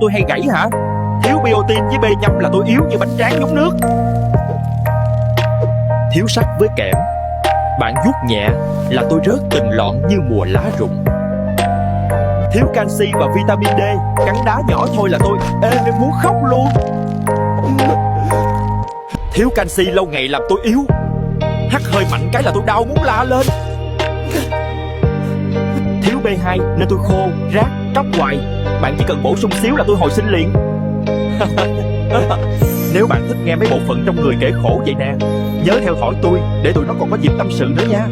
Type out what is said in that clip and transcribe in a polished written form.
tôi hay gãy hả? Thiếu biotin với B5 là tôi yếu như bánh tráng nhúng nước. Thiếu sắt với kẽm, bạn vuốt nhẹ là tôi rớt từng lọn như mùa lá rụng. Thiếu canxi và vitamin D, cắn đá nhỏ thôi là tôi ê nên muốn khóc luôn. Thiếu canxi lâu ngày làm tôi yếu, hắt hơi mạnh cái là tôi đau muốn la lên. Thiếu B2 nên tôi khô, rát, tróc hoài. Bạn chỉ cần bổ sung xíu là tôi hồi sinh liền. Nếu bạn thích nghe mấy bộ phận trong người kể khổ vậy nè, nhớ theo thỏi tôi để tụi nó còn có dịp tâm sự nữa nha.